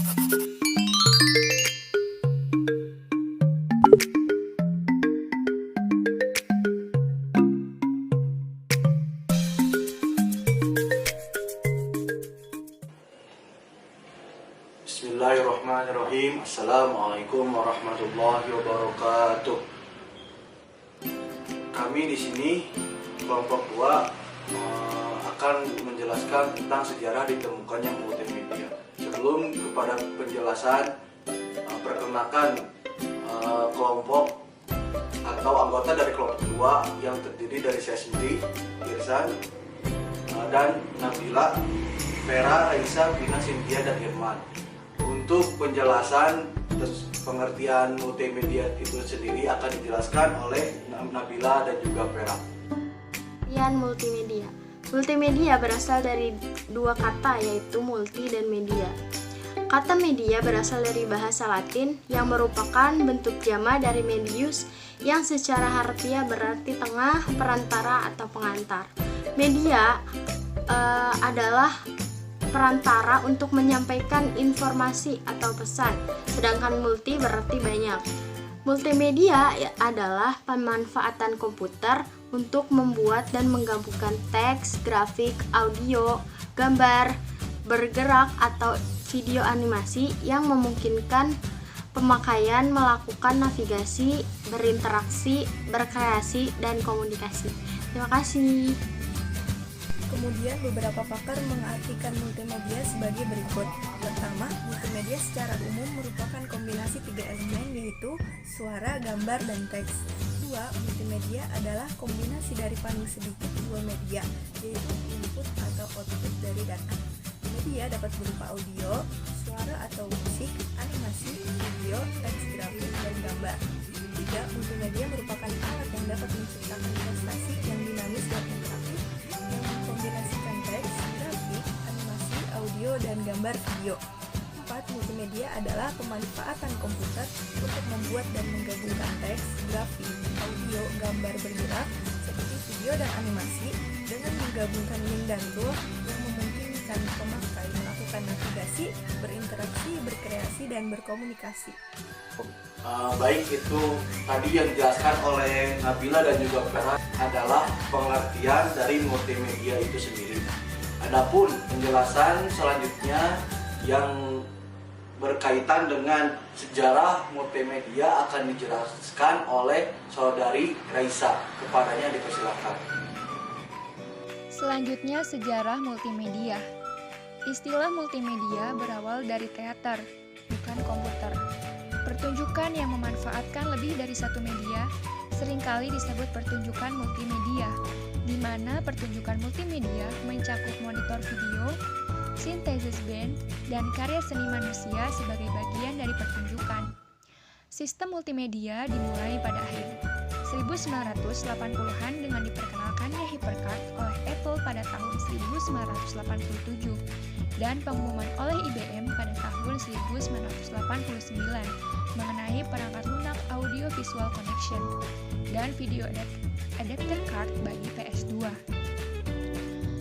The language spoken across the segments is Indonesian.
Bismillahirrahmanirrahim. Assalamualaikum warahmatullahi wabarakatuh. Kami di sini kelompok 2 akan menjelaskan tentang sejarah ditemukannya multimedia. Sebelum kepada penjelasan, perkenalkan kelompok atau anggota dari kelompok 2 yang terdiri dari saya sendiri, Irsan, dan Nabila, Vera, Raisa, Vina, Cynthia, dan Irman. Untuk penjelasan pengertian multimedia itu sendiri akan dijelaskan oleh Nabila dan juga Vera. Pengertian multimedia. Multimedia berasal dari dua kata, yaitu multi dan media. Kata media berasal dari bahasa Latin yang merupakan bentuk jamak dari medius yang secara harfiah berarti tengah, perantara, atau pengantar. Media adalah perantara untuk menyampaikan informasi atau pesan, sedangkan multi berarti banyak. Multimedia adalah pemanfaatan komputer untuk membuat dan menggabungkan teks, grafik, audio, gambar, bergerak, atau video animasi yang memungkinkan pemakaian melakukan navigasi, berinteraksi, berkreasi, dan komunikasi. Terima kasih. Kemudian beberapa pakar mengartikan multimedia sebagai berikut. Pertama, multimedia secara umum merupakan kombinasi 3 elemen, yaitu suara, gambar, dan teks. Kedua, multimedia adalah kombinasi dari paling sedikit 2 media, yaitu input atau output dari data. Media dapat berupa audio, suara atau musik, animasi, video, teks, grafik, dan gambar. Tiga, multimedia merupakan alat yang dapat menciptakan prestasi yang dinamis dan interaktif yang mengkombinasikan teks, grafik, animasi, audio, dan gambar video. 4. Multimedia adalah pemanfaatan komputer untuk membuat dan menggabungkan teks, grafik, audio, gambar bergerak seperti video dan animasi dengan menggabungkan link dan tool yang memungkinkan pemakai melakukan navigasi, berinteraksi, berkreasi, dan berkomunikasi. Baik, itu tadi yang dijelaskan oleh Nabila dan juga Vera adalah pengertian dari multimedia itu sendiri. Adapun penjelasan selanjutnya yang berkaitan dengan sejarah multimedia akan dijelaskan oleh saudari Raisa. Kepadanya dipersilakan. Selanjutnya, sejarah multimedia. Istilah multimedia berawal dari teater, bukan komputer. Pertunjukan yang memanfaatkan lebih dari satu media seringkali disebut pertunjukan multimedia, di mana pertunjukan multimedia mencakup monitor video, sintesis band, dan karya seni manusia sebagai bagian dari pertunjukan. Sistem multimedia dimulai pada akhir 1980-an dengan diperkenalkannya HyperCard oleh Apple pada tahun 1987 dan pengumuman oleh IBM pada tahun 1989 mengenai perangkat lunak Audio Visual Connection dan Video Adapter Card bagi PS2.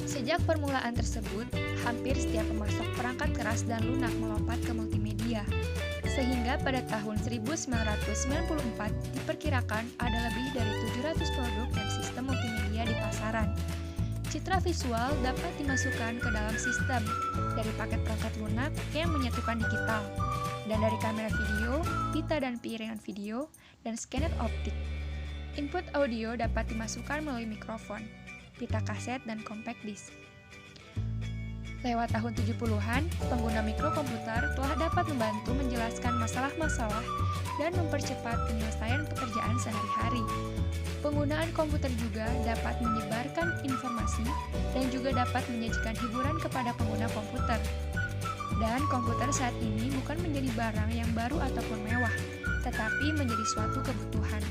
Sejak permulaan tersebut, hampir setiap pemasok perangkat keras dan lunak melompat ke multimedia, sehingga pada tahun 1994 diperkirakan ada lebih dari 700 produk dan sistem multimedia di pasaran. Citra visual dapat dimasukkan ke dalam sistem dari paket perangkat lunak yang menyatukan digital, dan dari kamera video, pita dan piringan video, dan scanner optik. Input audio dapat dimasukkan melalui mikrofon, pita kaset, dan compact disc. Lewat tahun 70-an, pengguna mikrokomputer telah dapat membantu menjelaskan masalah-masalah dan mempercepat penyelesaian pekerjaan sehari-hari. Penggunaan komputer juga dapat menyebarkan informasi dan juga dapat menyajikan hiburan kepada pengguna komputer. Dan komputer saat ini bukan menjadi barang yang baru ataupun mewah, tetapi menjadi suatu kebutuhan.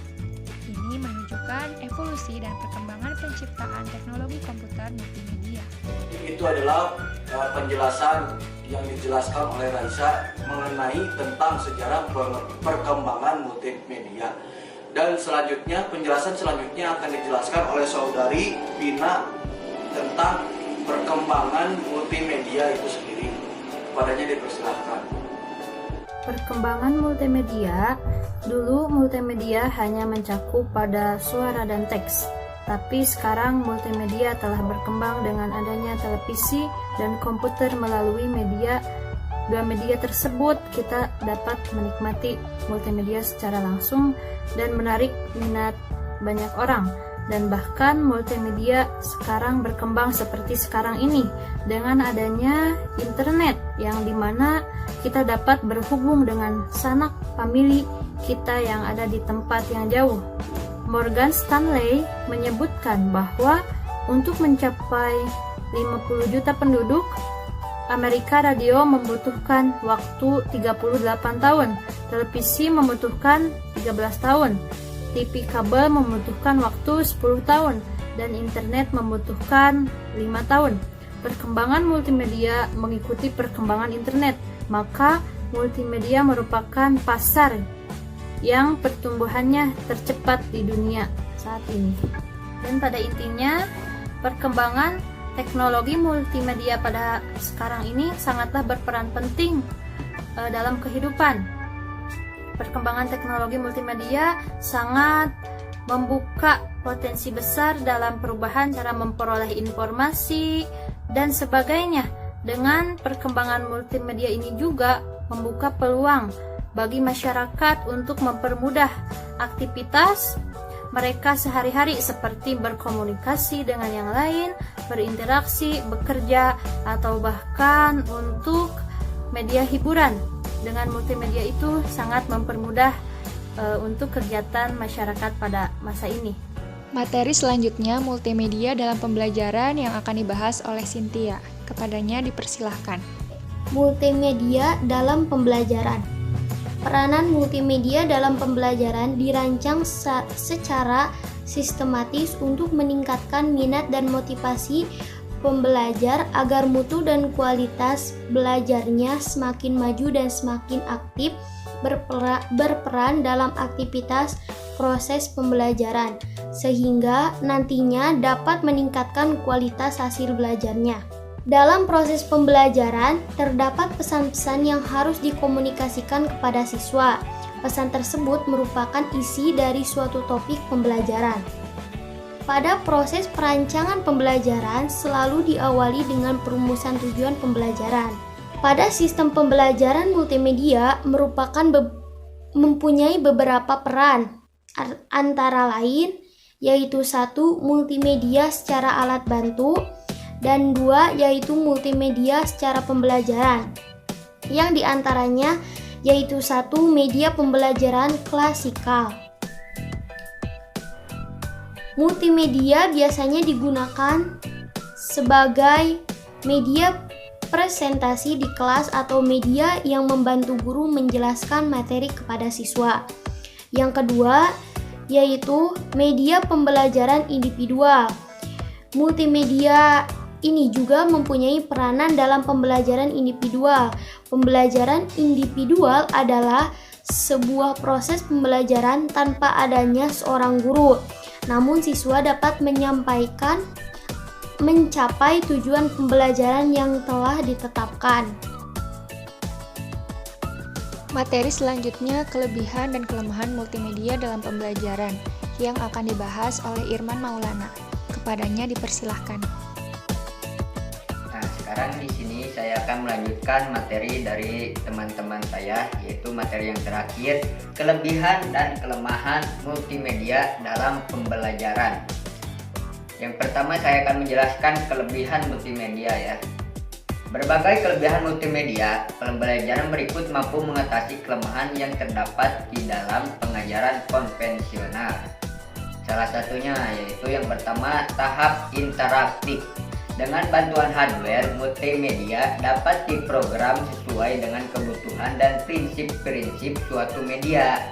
Ini menunjukkan evolusi dan perkembangan penciptaan teknologi komputer multimedia. Itu adalah penjelasan yang dijelaskan oleh Raisa mengenai tentang sejarah perkembangan multimedia. Dan selanjutnya, penjelasan selanjutnya akan dijelaskan oleh saudari Vina tentang perkembangan multimedia itu sendiri. Kepadanya dipersilakan. Perkembangan multimedia, dulu multimedia hanya mencakup pada suara dan teks, tapi sekarang multimedia telah berkembang dengan adanya televisi dan komputer. Melalui dua media tersebut kita dapat menikmati multimedia secara langsung dan menarik minat banyak orang. Dan bahkan multimedia sekarang berkembang seperti sekarang ini dengan adanya internet, yang dimana kita dapat berhubung dengan sanak famili kita yang ada di tempat yang jauh. Morgan Stanley menyebutkan bahwa untuk mencapai 50 juta penduduk Amerika, radio membutuhkan waktu 38 tahun, televisi membutuhkan 13 tahun, TV kabel membutuhkan waktu 10 tahun, dan internet membutuhkan 5 tahun. Perkembangan multimedia mengikuti perkembangan internet, maka multimedia merupakan pasar yang pertumbuhannya tercepat di dunia saat ini. Dan pada intinya, perkembangan teknologi multimedia pada sekarang ini sangatlah berperan penting dalam kehidupan. Perkembangan teknologi multimedia sangat membuka potensi besar dalam perubahan cara memperoleh informasi dan sebagainya. Dengan perkembangan multimedia ini juga membuka peluang bagi masyarakat untuk mempermudah aktivitas mereka sehari-hari seperti berkomunikasi dengan yang lain, berinteraksi, bekerja, atau bahkan untuk media hiburan. Dengan multimedia itu sangat mempermudah untuk kegiatan masyarakat pada masa ini. Materi selanjutnya multimedia dalam pembelajaran yang akan dibahas oleh Cynthia. Kepadanya dipersilahkan. Multimedia dalam pembelajaran. Peranan multimedia dalam pembelajaran dirancang secara sistematis untuk meningkatkan minat dan motivasi pembelajar agar mutu dan kualitas belajarnya semakin maju dan semakin aktif berperan dalam aktivitas proses pembelajaran, sehingga nantinya dapat meningkatkan kualitas hasil belajarnya. Dalam proses pembelajaran, terdapat pesan-pesan yang harus dikomunikasikan kepada siswa. Pesan tersebut merupakan isi dari suatu topik pembelajaran. Pada proses perancangan pembelajaran selalu diawali dengan perumusan tujuan pembelajaran. Pada sistem pembelajaran multimedia mempunyai beberapa peran, antara lain yaitu 1. Multimedia secara alat bantu, dan 2. Yaitu multimedia secara pembelajaran, yang diantaranya yaitu 1. Media pembelajaran klasikal. Multimedia biasanya digunakan sebagai media presentasi di kelas atau media yang membantu guru menjelaskan materi kepada siswa. Yang kedua, yaitu media pembelajaran individual. Multimedia ini juga mempunyai peranan dalam pembelajaran individual. Pembelajaran individual adalah sebuah proses pembelajaran tanpa adanya seorang guru. Namun siswa dapat mencapai tujuan pembelajaran yang telah ditetapkan. Materi selanjutnya kelebihan dan kelemahan multimedia dalam pembelajaran yang akan dibahas oleh Irman Maulana. Kepadanya dipersilahkan. Nah, sekarang di sini saya akan melanjutkan materi dari teman-teman saya, yaitu materi yang terakhir, kelebihan dan kelemahan multimedia dalam pembelajaran. Yang pertama saya akan menjelaskan kelebihan multimedia ya. Berbagai kelebihan multimedia pembelajaran berikut mampu mengatasi kelemahan yang terdapat di dalam pengajaran konvensional. Salah satunya yaitu yang pertama, tahap interaktif. Dengan bantuan hardware, multimedia dapat diprogram sesuai dengan kebutuhan dan prinsip-prinsip suatu media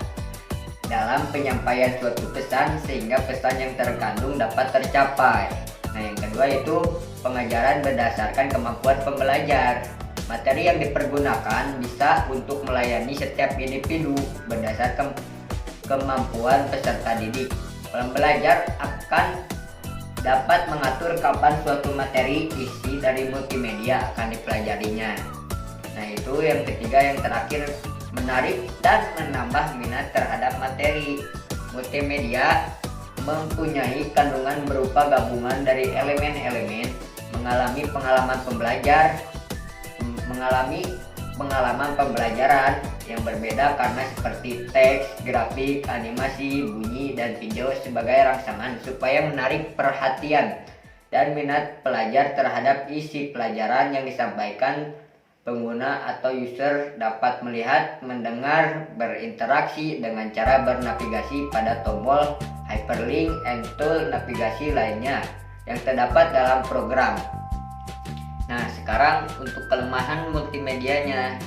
dalam penyampaian suatu pesan sehingga pesan yang terkandung dapat tercapai. Nah, yang kedua itu pengajaran berdasarkan kemampuan pembelajar. Materi yang dipergunakan bisa untuk melayani setiap individu berdasarkan kemampuan peserta didik. Pembelajar akan dapat mengatur kapan suatu materi isi dari multimedia akan dipelajarinya. Nah, itu yang ketiga, yang terakhir, menarik dan menambah minat terhadap materi. Multimedia mempunyai kandungan berupa gabungan dari elemen-elemen mengalami pengalaman pembelajaran yang berbeda karena seperti teks, grafik, animasi, bunyi, dan video sebagai rangsangan supaya menarik perhatian dan minat pelajar terhadap isi pelajaran yang disampaikan. Pengguna atau user dapat melihat, mendengar, berinteraksi dengan cara bernavigasi pada tombol hyperlink and tool navigasi lainnya yang terdapat dalam program. Nah, sekarang untuk kelemahan multimedianya.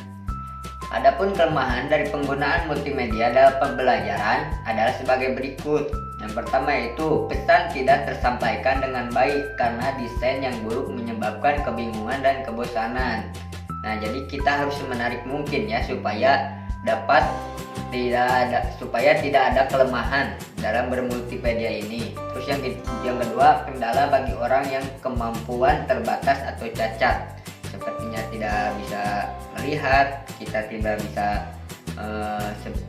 Adapun kelemahan dari penggunaan multimedia dalam pembelajaran adalah sebagai berikut. Yang pertama yaitu pesan tidak tersampaikan dengan baik karena desain yang buruk menyebabkan kebingungan dan kebosanan. Nah, jadi kita harus menarik mungkin ya supaya tidak ada kelemahan dalam bermultimedia ini. Terus yang kedua, kendala bagi orang yang kemampuan terbatas atau cacat, sepertinya tidak bisa melihat, kita tidak bisa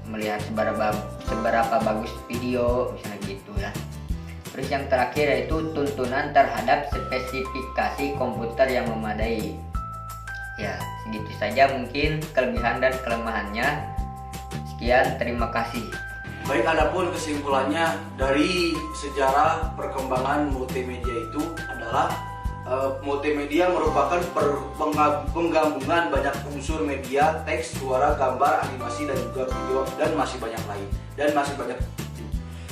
melihat seberapa bagus video, misalnya gitu ya. Terus yang terakhir yaitu tuntunan terhadap spesifikasi komputer yang memadai. Ya, segitu saja mungkin kelebihan dan kelemahannya. Sekian, terima kasih. Baik, adapun kesimpulannya dari sejarah perkembangan multimedia itu adalah multimedia merupakan penggabungan banyak unsur media, teks, suara, gambar, animasi, dan juga video, dan masih banyak lain.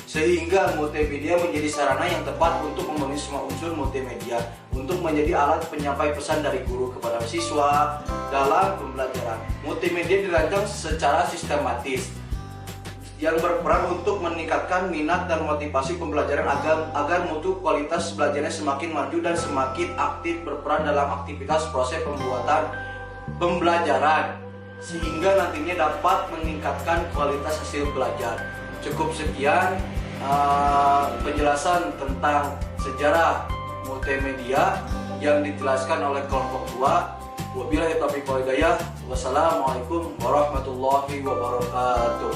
Sehingga multimedia menjadi sarana yang tepat untuk memenuhi semua unsur multimedia, untuk menjadi alat penyampai pesan dari guru kepada siswa dalam pembelajaran. Multimedia dirancang secara sistematis yang berperan untuk meningkatkan minat dan motivasi pembelajaran agar mutu kualitas belajarnya semakin maju dan semakin aktif berperan dalam aktivitas proses pembuatan pembelajaran, sehingga nantinya dapat meningkatkan kualitas hasil belajar. Cukup sekian penjelasan tentang sejarah multimedia yang dijelaskan oleh kelompok 2. Wabillahi taufiq wal hidayah. Wassalamualaikum warahmatullahi wabarakatuh.